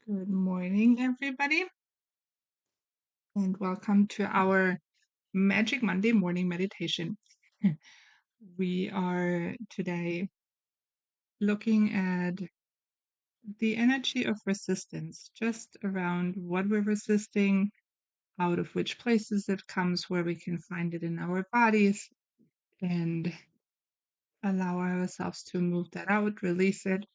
Good morning, everybody, and welcome to our Magic Monday morning meditation. We are today looking at the energy of resistance, just around what we're resisting, out of which places it comes, where we can find it in our bodies, and allow ourselves to move that out, release it.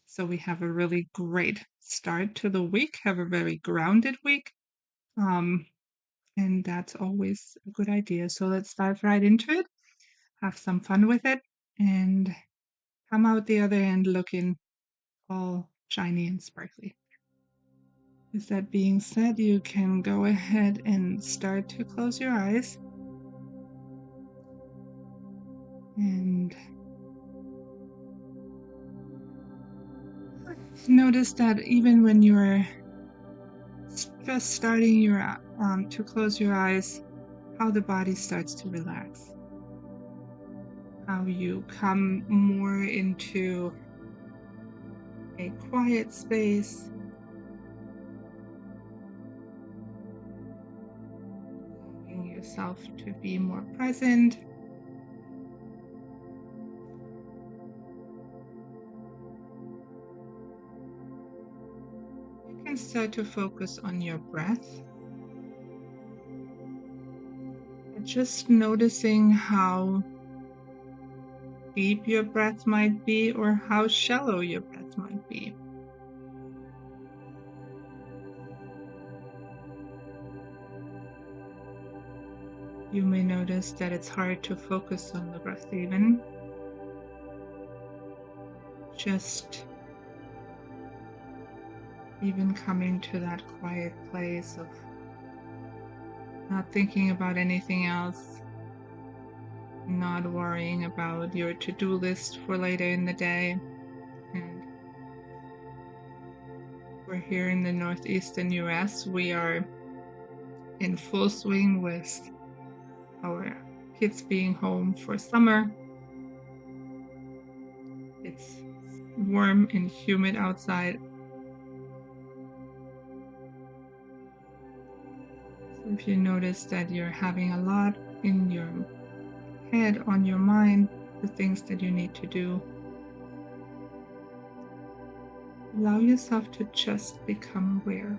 So we have a really great start to the week, have a very grounded week. And that's always a good idea. So let's dive right into it, have some fun with it, and come out the other end looking all shiny and sparkly. With that being said, you can go ahead and start to close your eyes. And notice that even when you're just starting to close your eyes, how the body starts to relax, how you come more into a quiet space, allowing yourself to be more present. You can start to focus on your breath, just noticing how deep your breath might be or how shallow your breath might be. You may notice that it's hard to focus on the breath even. Just even coming to that quiet place of not thinking about anything else, not worrying about your to-do list for later in the day. And we're here in the northeastern US. We are in full swing with our kids being home for summer. It's warm and humid outside. So if you notice that you're having a lot in your head, on your mind, the things that you need to do, allow yourself to just become aware.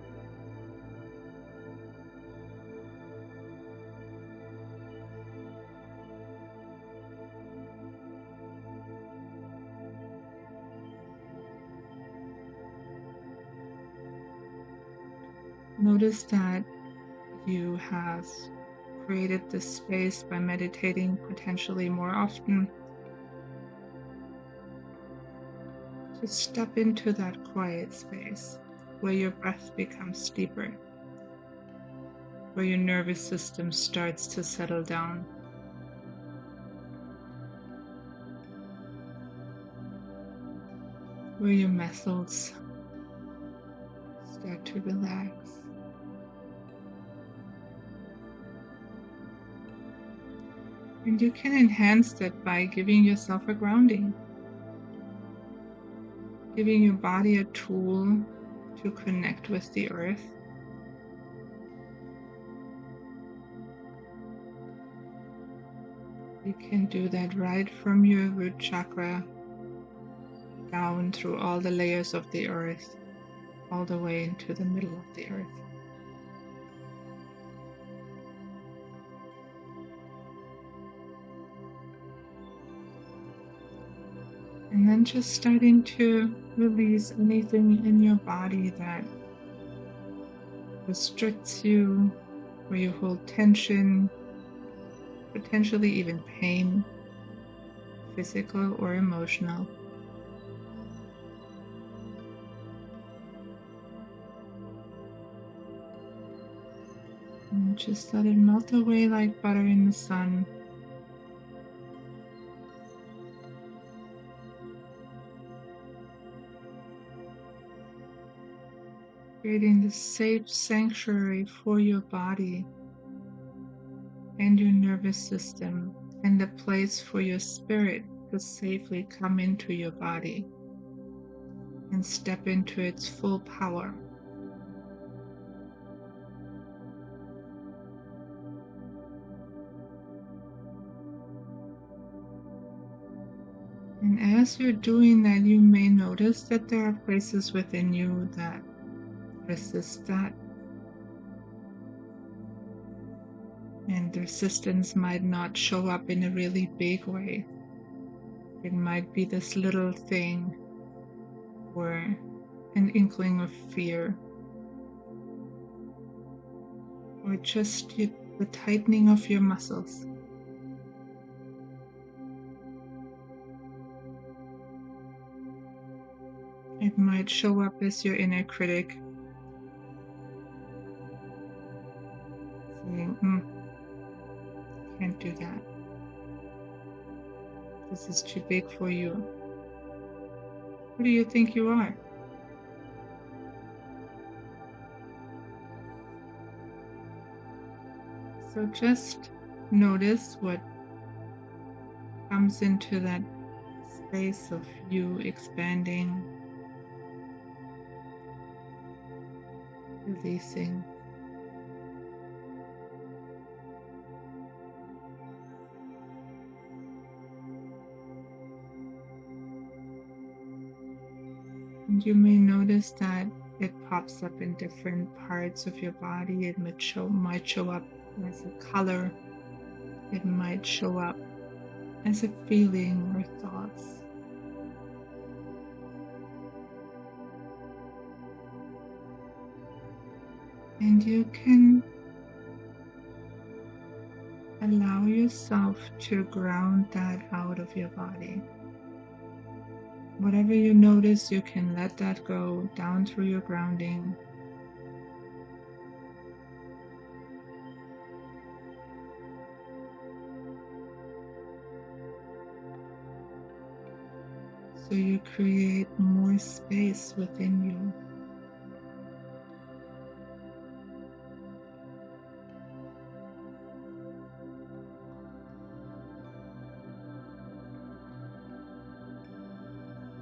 Notice that you have created this space by meditating potentially more often. Just step into that quiet space where your breath becomes deeper, where your nervous system starts to settle down. Where your muscles start to relax. And you can enhance that by giving yourself a grounding, giving your body a tool to connect with the earth. You can do that right from your root chakra down through all the layers of the earth, all the way into the middle of the earth. And then just starting to release anything in your body that restricts you, where you hold tension, potentially even pain, physical or emotional. And just let it melt away like butter in the sun. Creating this safe sanctuary for your body and your nervous system, and a place for your spirit to safely come into your body and step into its full power. And as you're doing that, you may notice that there are places within you that resist that. And the resistance might not show up in a really big way. It might be this little thing or an inkling of fear, or just the tightening of your muscles. It might show up as your inner critic saying, can't do that. This is too big for you. Who do you think you are? So just notice what comes into that space of you expanding, releasing. And you may notice that it pops up in different parts of your body. It might show up as a color. It might show up as a feeling or thoughts. And you can allow yourself to ground that out of your body. Whatever you notice, you can let that go down through your grounding. So you create more space within you.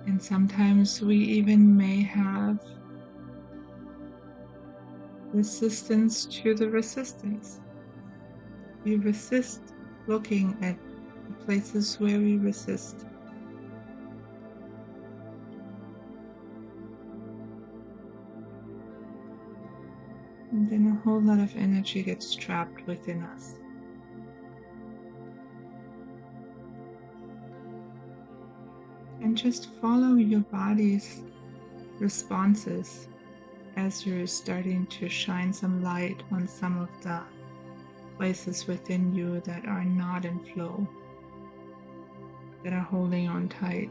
And sometimes we even may have resistance to the resistance. We resist looking at the places where we resist. And then a whole lot of energy gets trapped within us. And just follow your body's responses as you're starting to shine some light on some of the places within you that are not in flow, that are holding on tight.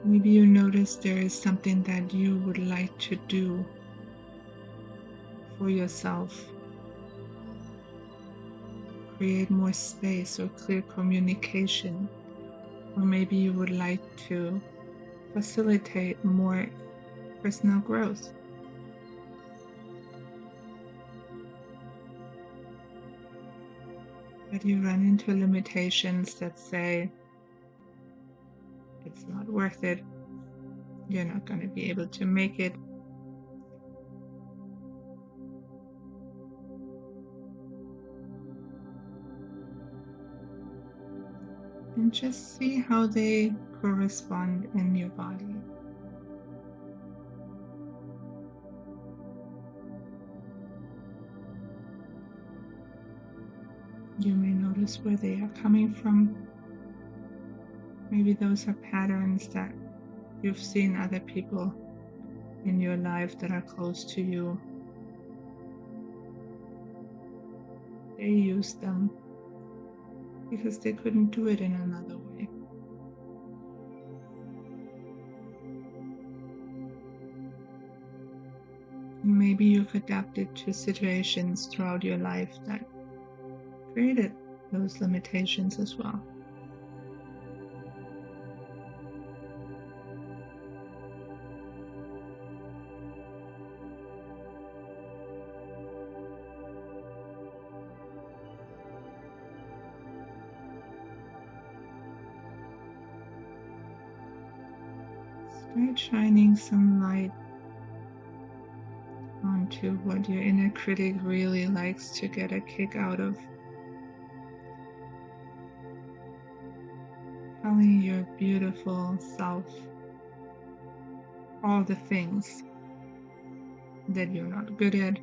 Maybe you notice there is something that you would like to do for yourself. Create more space or clear communication. Or maybe you would like to facilitate more personal growth. But you run into limitations that say, it's not worth it. You're not going to be able to make it. And just see how they correspond in your body. You may notice where they are coming from. Maybe those are patterns that you've seen other people in your life that are close to you. They use them because they couldn't do it in another way. Maybe you've adapted to situations throughout your life that created those limitations as well. Start shining some light onto into what your inner critic really likes to get a kick out of. Telling your beautiful self all the things that you're not good at,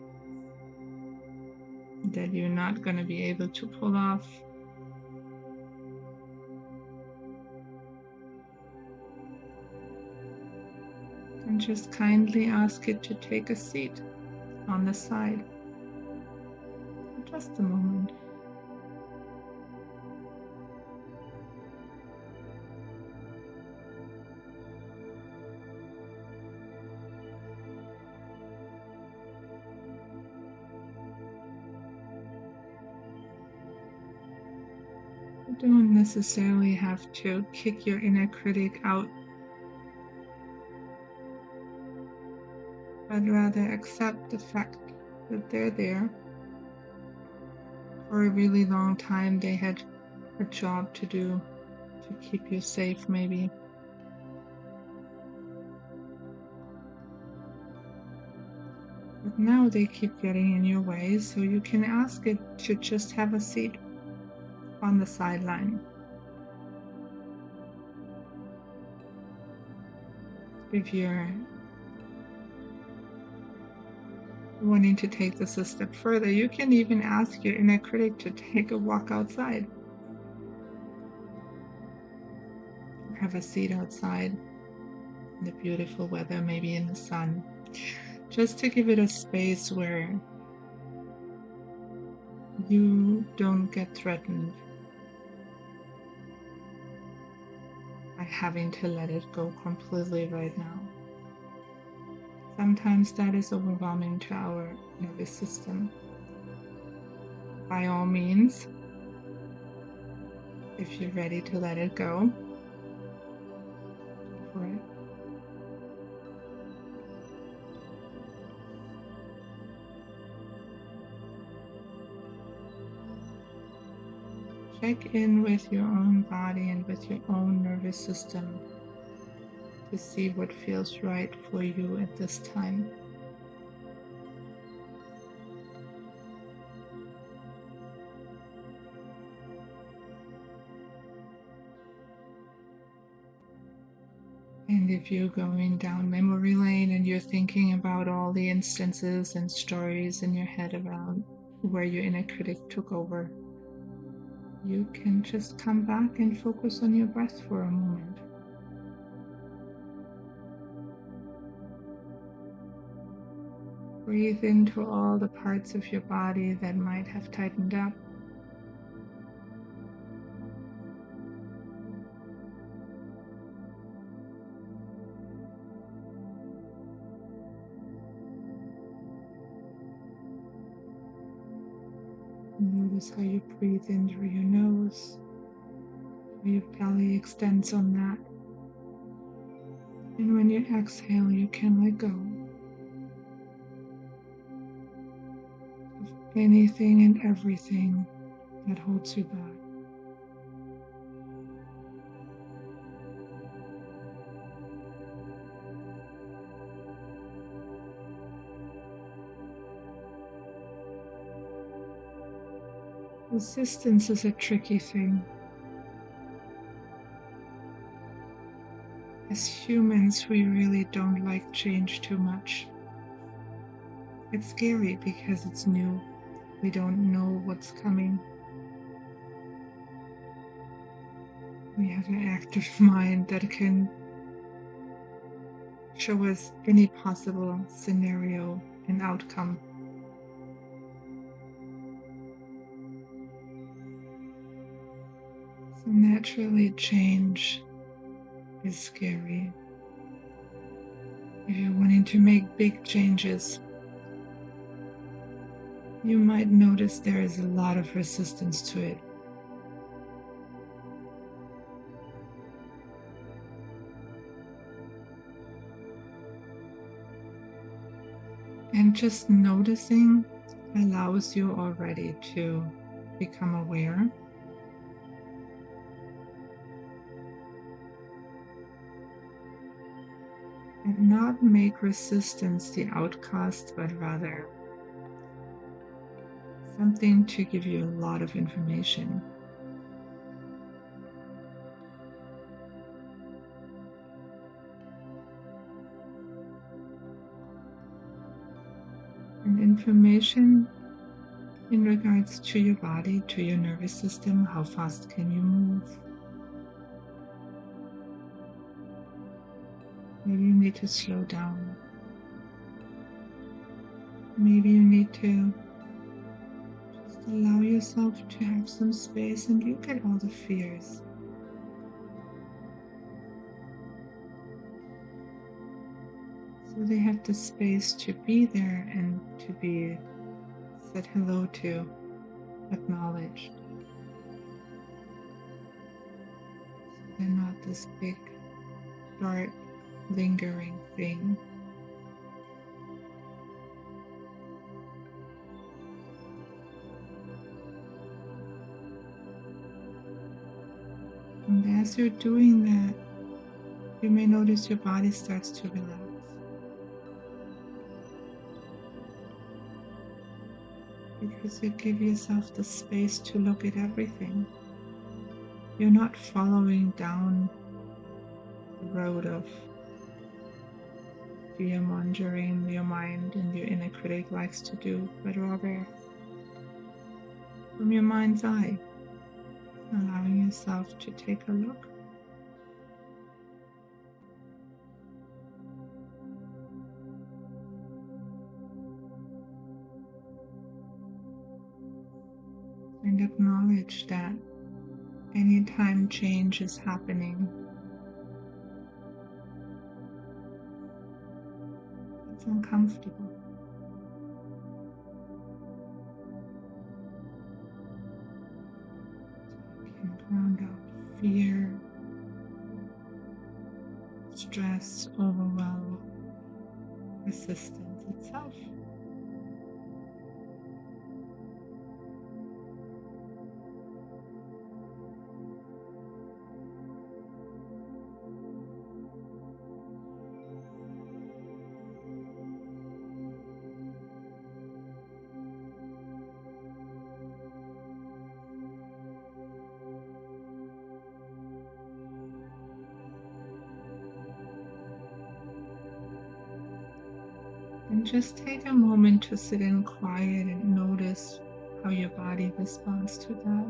that you're not going to be able to pull off. And just kindly ask it to take a seat on the side for just a moment. You don't necessarily have to kick your inner critic out, but rather accept the fact that they're there. For a really long time, they had a job to do to keep you safe, maybe. But now they keep getting in your way, so you can ask it to just have a seat on the sideline. If you're wanting to take this a step further, you can even ask your inner critic to take a walk outside. Have a seat outside in the beautiful weather, maybe in the sun, just to give it a space where you don't get threatened by having to let it go completely right now. Sometimes that is overwhelming to our nervous system. By all means, if you're ready to let it go for it. Check in with your own body and with your own nervous system to see what feels right for you at this time. And if you're going down memory lane and you're thinking about all the instances and stories in your head around where your inner critic took over, you can just come back and focus on your breath for a moment. Breathe into all the parts of your body that might have tightened up. Notice how you breathe in through your nose, how your belly extends on that. And when you exhale, you can let go of anything and everything that holds you back. Resistance is a tricky thing. As humans, we really don't like change too much. It's scary because it's new. We don't know what's coming. We have an active mind that can show us any possible scenario and outcome. So naturally, change is scary. If you're wanting to make big changes, you might notice there is a lot of resistance to it. And just noticing allows you already to become aware. And not make resistance the outcast, but rather something to give you a lot of information. And information in regards to your body, to your nervous system, how fast can you move? Maybe you need to slow down. Maybe you need to just allow yourself to have some space and look at all the fears. So they have the space to be there and to be said hello to, acknowledged. So they're not this big, dark, lingering thing. And as you're doing that, you may notice your body starts to relax. Because you give yourself the space to look at everything. You're not following down the road of fear mongering your mind and your inner critic likes to do, but rather from your mind's eye, allowing yourself to take a look. And acknowledge that anytime change is happening, it's uncomfortable. So you can ground out fear, stress, overwhelm, resistance itself. And just take a moment to sit in quiet and notice how your body responds to that.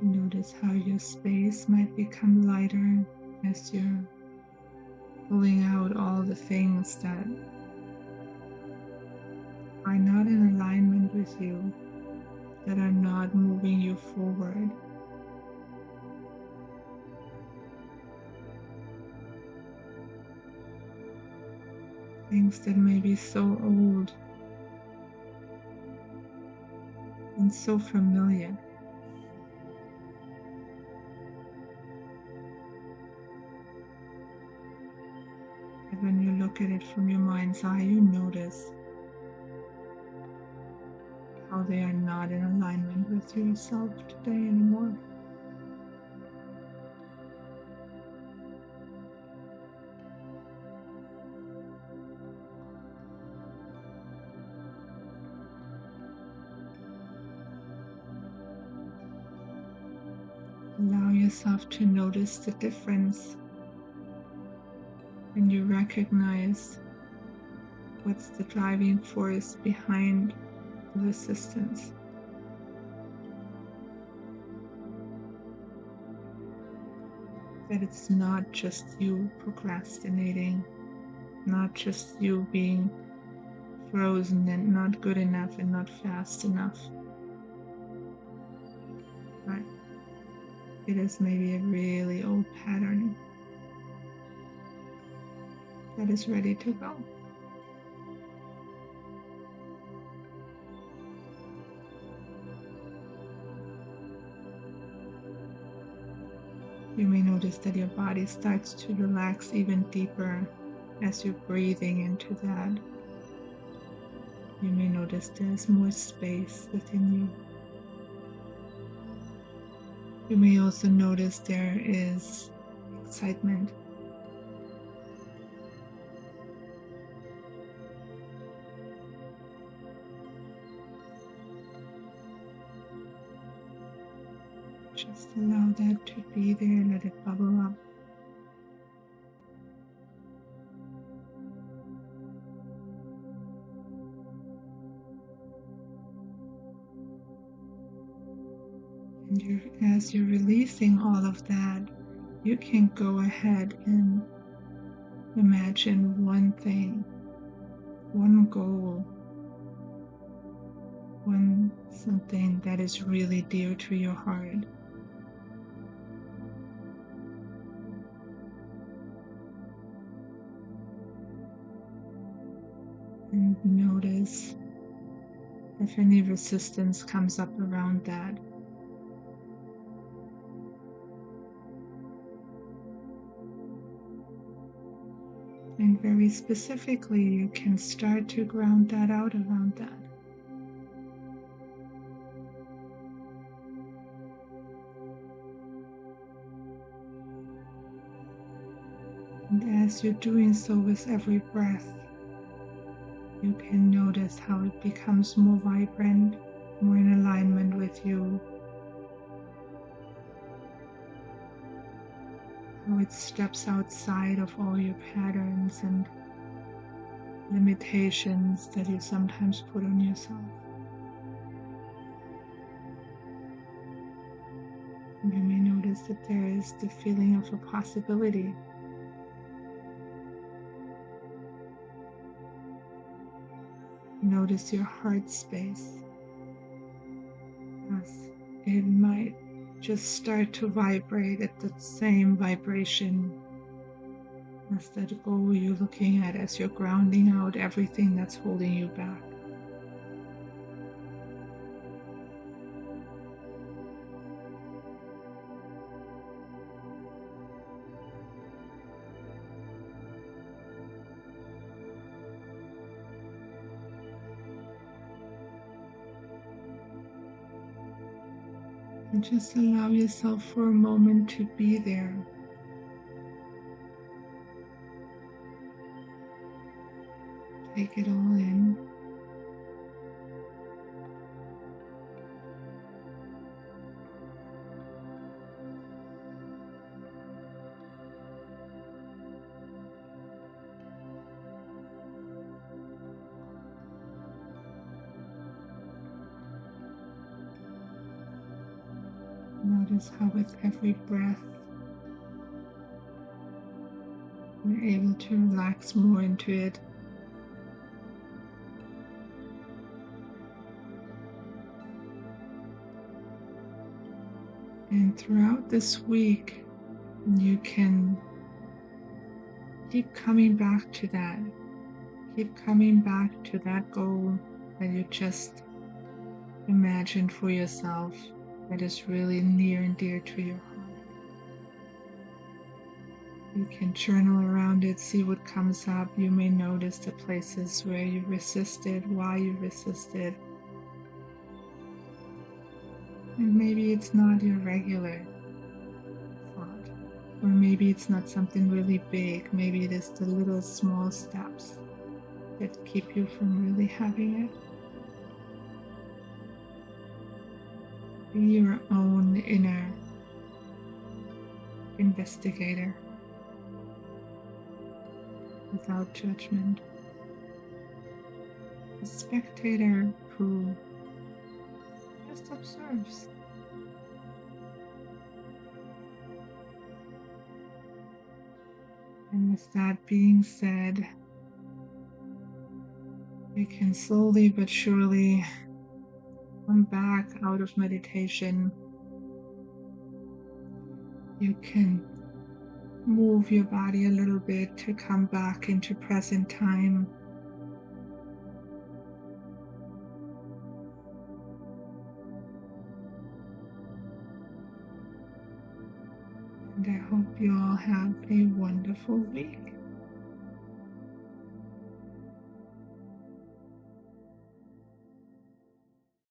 Notice how your space might become lighter as you're pulling out all the things that are not in alignment with you, that are not moving you forward. Things that may be so old and so familiar. And when you look at it from your mind's eye, you notice how they are not in alignment with yourself today anymore. Allow yourself to notice the difference and you recognize what's the driving force behind the resistance. That it's not just you procrastinating, not just you being frozen and not good enough and not fast enough. But it is maybe a really old pattern. that is ready to go. You may notice that your body starts to relax even deeper as you're breathing into that. You may notice there's more space within you. You may also notice there is excitement. Just allow that to be there, let it bubble up. And as you're releasing all of that, you can go ahead and imagine one thing, one goal, something that is really dear to your heart. And notice if any resistance comes up around that. And very specifically, you can start to ground that out around that. And as you're doing so with every breath, you can notice how it becomes more vibrant, more in alignment with you, how it steps outside of all your patterns and limitations that you sometimes put on yourself. You may notice that there is the feeling of a possibility. Notice your heart space as it might just start to vibrate at the same vibration as that goal you're looking at as you're grounding out everything that's holding you back. And just allow yourself for a moment to be there. Take it all in. Notice how with every breath, you're able to relax more into it. And throughout this week, you can keep coming back to that. Keep coming back to that goal that you just imagined for yourself that is really near and dear to your heart. You can journal around it, see what comes up. You may notice the places where you resisted, why you resisted. And maybe it's not your regular thought, or maybe it's not something really big. Maybe it is the little small steps that keep you from really having it. Be your own inner investigator without judgment. A spectator who just observes. And with that being said, you can slowly but surely come back out of meditation. You can Move your body a little bit to come back into present time. And I hope you all have a wonderful week.